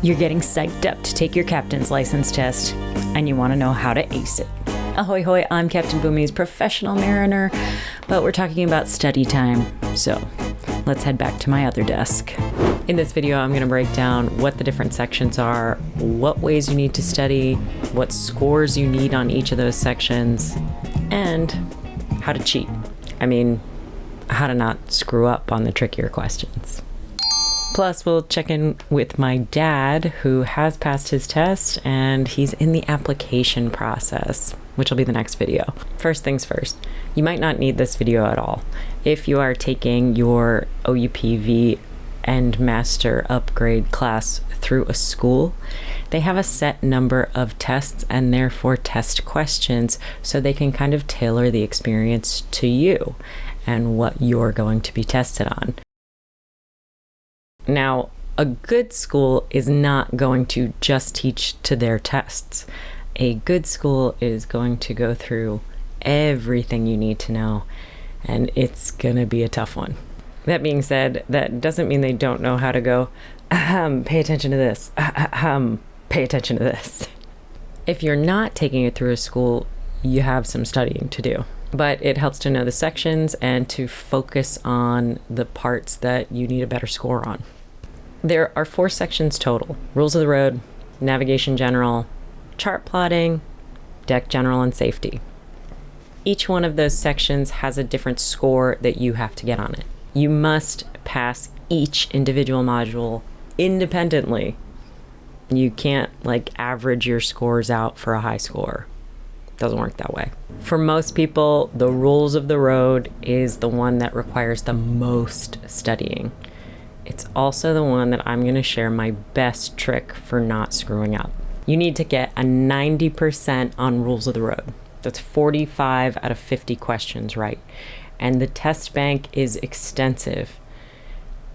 You're getting psyched up to take your captain's license test, and you want to know how to ace it. Ahoy hoy, I'm Captain Boomy's professional mariner, but we're talking about study time, so let's head back to my other desk. In this video, I'm going to break down what the different sections are, what ways you need to study, what scores you need on each of those sections, and how to cheat. I mean, how to not screw up on the trickier questions. Plus, we'll check in with my dad, who has passed his test, and he's in the application process, which will be the next video. First things first, you might not need this video at all. If you are taking your OUPV and master upgrade class through a school, they have a set number of tests and therefore test questions, so they can kind of tailor the experience to you and what you're going to be tested on. Now, a good school is not going to just teach to their tests. A good school is going to go through everything you need to know, and it's going to be a tough one. That being said, that doesn't mean they don't know how to go, pay attention to this, pay attention to this. If you're not taking it through a school, you have some studying to do. But it helps to know the sections and to focus on the parts that you need a better score on. There are 4 sections total: rules of the road, navigation general, chart plotting, deck general, and safety. Each one of those sections has a different score that you have to get on it. You must pass each individual module independently. You can't average your scores out for a high score. Doesn't work that way. For most people, the rules of the road is the one that requires the most studying. It's also the one that I'm going to share my best trick for not screwing up. You need to get a 90% on rules of the road. That's 45 out of 50 questions right. And the test bank is extensive.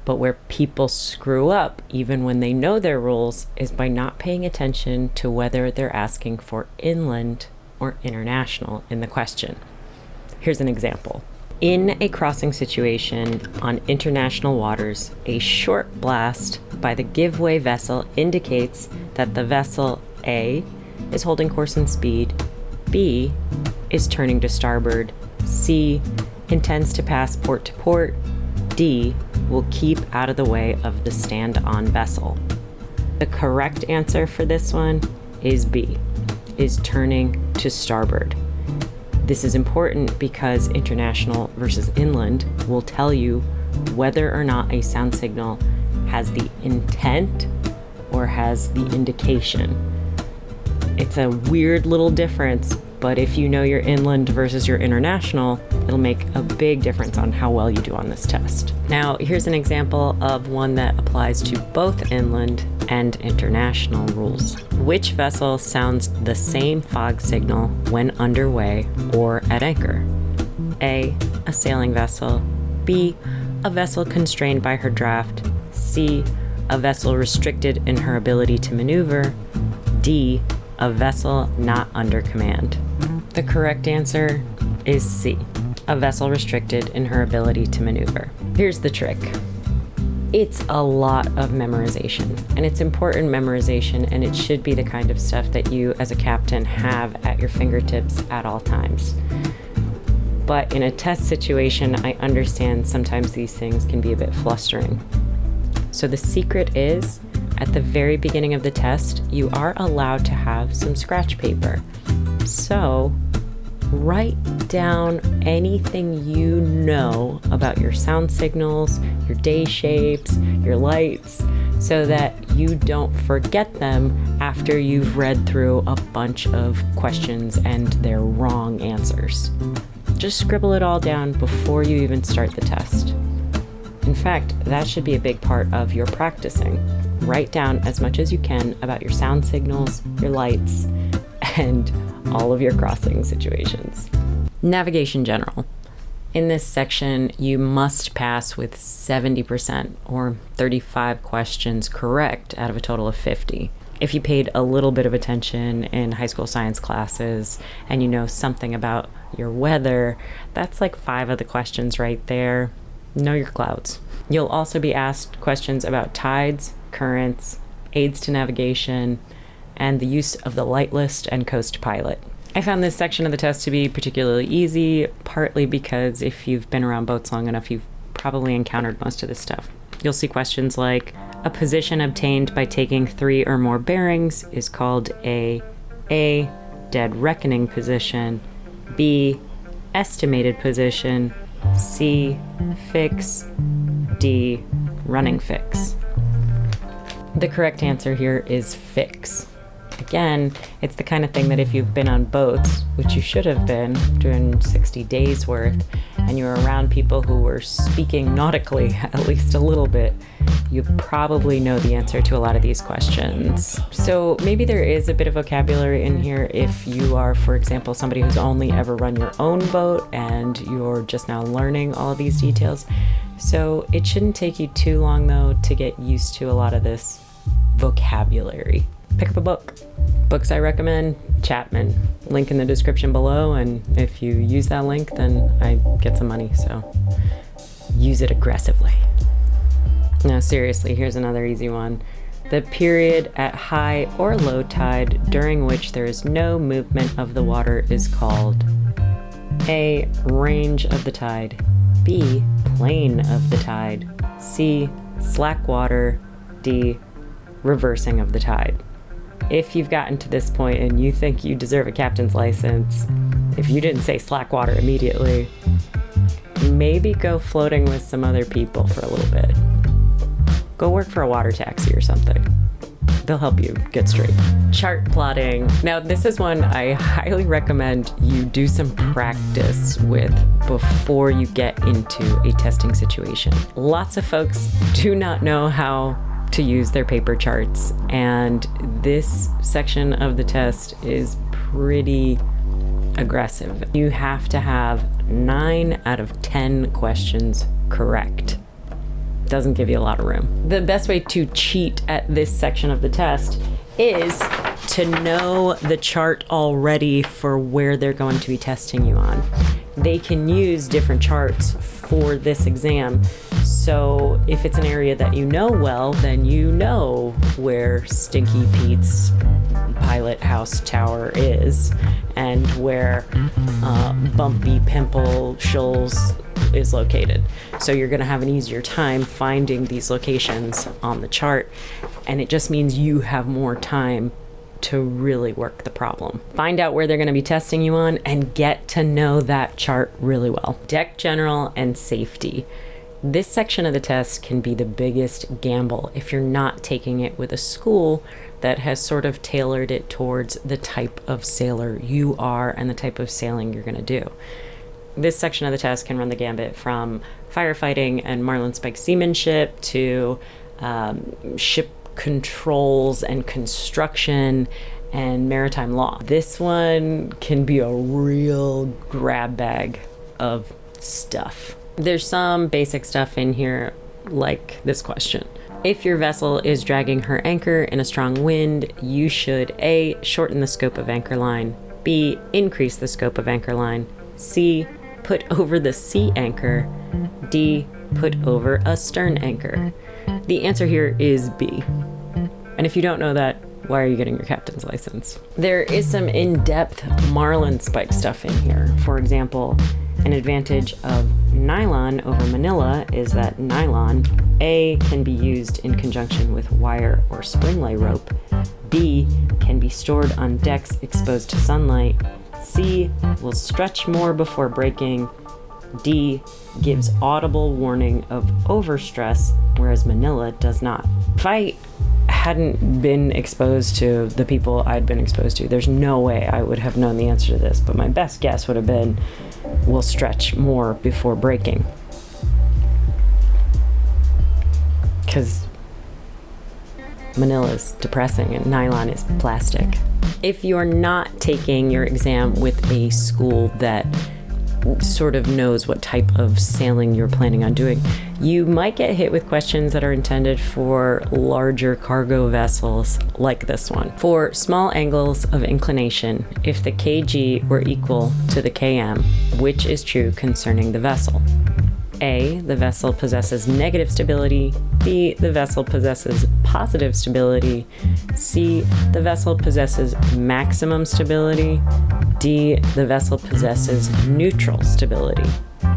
But where people screw up, even when they know their rules, is by not paying attention to whether they're asking for inland or international in the question. Here's an example. In a crossing situation on international waters, a short blast by the giveaway vessel indicates that the vessel A is holding course and speed, B is turning to starboard, C intends to pass port to port, D will keep out of the way of the stand-on vessel. The correct answer for this one is B, is turning to starboard. This is important because international versus inland will tell you whether or not a sound signal has the intent or has the indication. It's a weird little difference, but if you know your inland versus your international, it'll make a big difference on how well you do on this test. Now, here's an example of one that applies to both inland and international rules. Which vessel sounds the same fog signal when underway or at anchor? A sailing vessel. B, a vessel constrained by her draft. C, a vessel restricted in her ability to maneuver. D, a vessel not under command. The correct answer is C, a vessel restricted in her ability to maneuver. Here's the trick. It's a lot of memorization, and it's important memorization, and it should be the kind of stuff that you as a captain have at your fingertips at all times. But in a test situation, I understand sometimes these things can be a bit flustering. So the secret is, at the very beginning of the test, you are allowed to have some scratch paper. So write down anything you know about your sound signals, your day shapes, your lights, so that you don't forget them after you've read through a bunch of questions and their wrong answers. Just scribble it all down before you even start the test. In fact, that should be a big part of your practicing. Write down as much as you can about your sound signals, your lights, and all of your crossing situations. Navigation general. In this section, you must pass with 70% or 35 questions correct out of a total of 50. If you paid a little bit of attention in high school science classes and you know something about your weather, that's 5 of the questions right there. Know your clouds. You'll also be asked questions about tides, currents, aids to navigation, and the use of the light list and coast pilot. I found this section of the test to be particularly easy, partly because if you've been around boats long enough, you've probably encountered most of this stuff. You'll see questions like, a position obtained by taking 3 or more bearings is called a dead reckoning position, B, estimated position, C, fix, D, running fix. The correct answer here is fix. Again, it's the kind of thing that if you've been on boats, which you should have been doing 60 days worth, and you're around people who were speaking nautically at least a little bit, you probably know the answer to a lot of these questions. So maybe there is a bit of vocabulary in here if you are, for example, somebody who's only ever run your own boat and you're just now learning all of these details. So it shouldn't take you too long, though, to get used to a lot of this vocabulary. Pick up a book. Books I recommend, Chapman. Link in the description below, and if you use that link, then I get some money, so use it aggressively. Now seriously, here's another easy one. The period at high or low tide during which there is no movement of the water is called A, range of the tide, B, plane of the tide, C, slack water, D, reversing of the tide. If you've gotten to this point and you think you deserve a captain's license, if you didn't say slack water immediately, maybe go floating with some other people for a little bit. Go work for a water taxi or something. They'll help you get straight. Chart plotting. Now, this is one I highly recommend you do some practice with before you get into a testing situation. Lots of folks do not know how to use their paper charts, and this section of the test is pretty aggressive. You have to have 9 out of 10 questions correct. Doesn't give you a lot of room. The best way to cheat at this section of the test is to know the chart already for where they're going to be testing you on. They can use different charts for this exam. So if it's an area that you know well, then you know where Stinky Pete's pilot house tower is and where Bumpy Pimple Shoals is located. So you're going to have an easier time finding these locations on the chart, and it just means you have more time to really work the problem. Find out where they're going to be testing you on and get to know that chart really well. Deck general and safety. This section of the test can be the biggest gamble if you're not taking it with a school that has sort of tailored it towards the type of sailor you are and the type of sailing you're going to do. This section of the test can run the gambit from firefighting and marlinspike seamanship to ship controls and construction and maritime law. This one can be a real grab bag of stuff. There's some basic stuff in here, like this question. If your vessel is dragging her anchor in a strong wind, you should A, shorten the scope of anchor line, B, increase the scope of anchor line, C, put over the sea anchor, D, put over a stern anchor. The answer here is B. And if you don't know that, why are you getting your captain's license? There is some in-depth marlinspike stuff in here. For example, an advantage of nylon over manila is that nylon, A, can be used in conjunction with wire or spring lay rope, B, can be stored on decks exposed to sunlight, C, will stretch more before breaking, D, gives audible warning of overstress, whereas manila does not. If I hadn't been exposed to the people I'd been exposed to, there's no way I would have known the answer to this, but my best guess would have been, will stretch more before breaking. Because manila is depressing and nylon is plastic. If you're not taking your exam with a school that sort of knows what type of sailing you're planning on doing, you might get hit with questions that are intended for larger cargo vessels like this one. For small angles of inclination, if the kg were equal to the km, which is true concerning the vessel? A, the vessel possesses negative stability. B, the vessel possesses positive stability. C, the vessel possesses maximum stability. D, the vessel possesses neutral stability.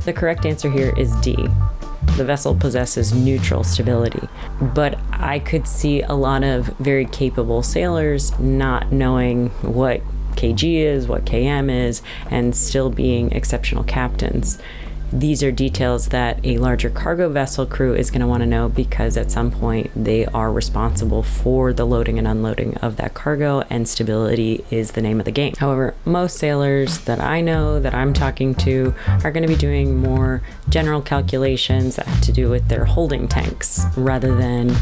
The correct answer here is D. The vessel possesses neutral stability. But I could see a lot of very capable sailors not knowing what kg is, what km is, and still being exceptional captains. These are details that a larger cargo vessel crew is going to want to know, because at some point they are responsible for the loading and unloading of that cargo, and stability is the name of the game. However, most sailors that I know, that I'm talking to, are going to be doing more general calculations that have to do with their holding tanks rather than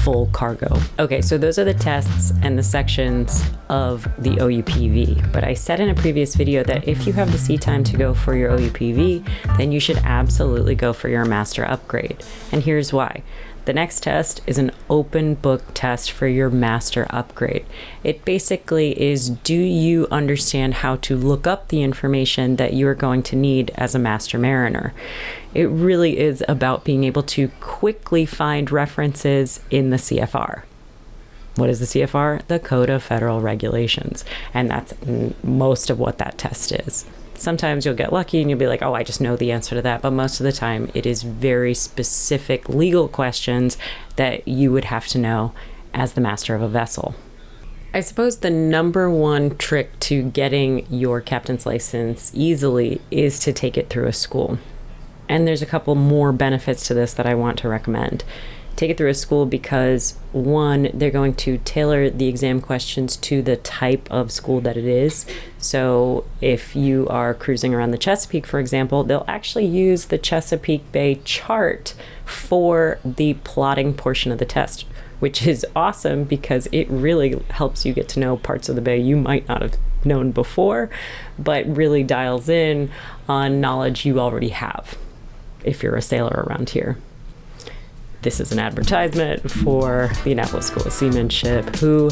full cargo. Okay, so those are the tests and the sections of the OUPV. But I said in a previous video that if you have the sea time to go for your OUPV, then you should absolutely go for your master upgrade. And here's why. The next test is an open book test for your master upgrade. It basically is, do you understand how to look up the information that you're going to need as a master mariner? It really is about being able to quickly find references in the CFR. What is the CFR? The Code of Federal Regulations. And that's most of what that test is. Sometimes you'll get lucky and you'll be like, oh, I just know the answer to that. But most of the time, it is very specific legal questions that you would have to know as the master of a vessel. I suppose the number one trick to getting your captain's license easily is to take it through a school. And there's a couple more benefits to this that I want to recommend. Take it through a school because, one, they're going to tailor the exam questions to the type of school that it is. So if you are cruising around the Chesapeake, for example, they'll actually use the Chesapeake Bay chart for the plotting portion of the test, which is awesome because it really helps you get to know parts of the bay you might not have known before, but really dials in on knowledge you already have if you're a sailor around here. This is an advertisement for the Annapolis School of Seamanship, who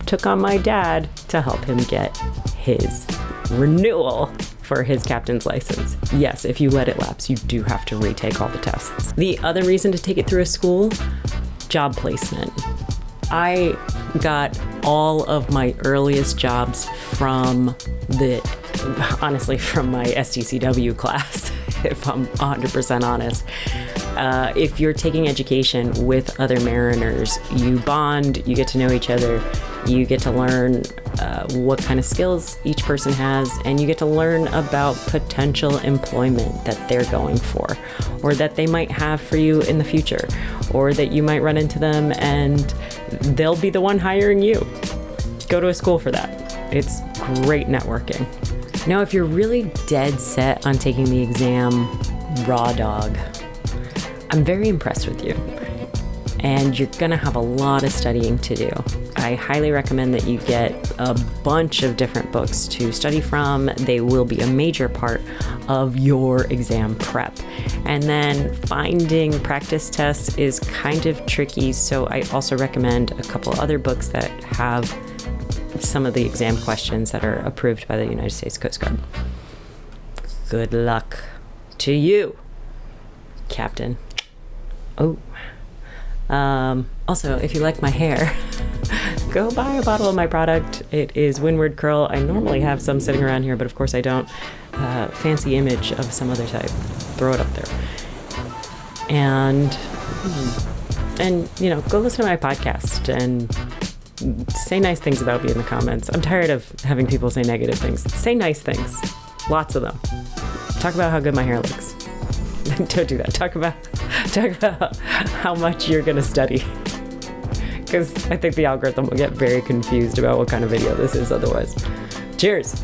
took on my dad to help him get his renewal for his captain's license. Yes, if you let it lapse, you do have to retake all the tests. The other reason to take it through a school, job placement. I got all of my earliest jobs from from my STCW class, if I'm 100% honest. If you're taking education with other mariners, you bond, you get to know each other, you get to learn what kind of skills each person has, and you get to learn about potential employment that they're going for, or that they might have for you in the future, or that you might run into them and they'll be the one hiring you. Go to a school for that. It's great networking. Now, if you're really dead set on taking the exam raw dog, I'm very impressed with you, and you're gonna have a lot of studying to do. I highly recommend that you get a bunch of different books to study from. They will be a major part of your exam prep. And then finding practice tests is kind of tricky, so I also recommend a couple other books that have some of the exam questions that are approved by the United States Coast Guard. Good luck to you, Captain. Oh, also, if you like my hair, go buy a bottle of my product. It is Windward Curl. I normally have some sitting around here, but of course I don't. Fancy image of some other type. Throw it up there. And you know, go listen to my podcast and say nice things about me in the comments. I'm tired of having people say negative things. Say nice things. Lots of them. Talk about how good my hair looks. Don't do that. Talk about how much you're going to study. Because I think the algorithm will get very confused about what kind of video this is otherwise. Cheers.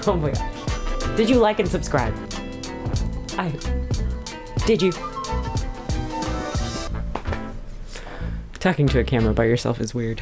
Oh my gosh. Did you like and subscribe? Did you? Talking to a camera by yourself is weird.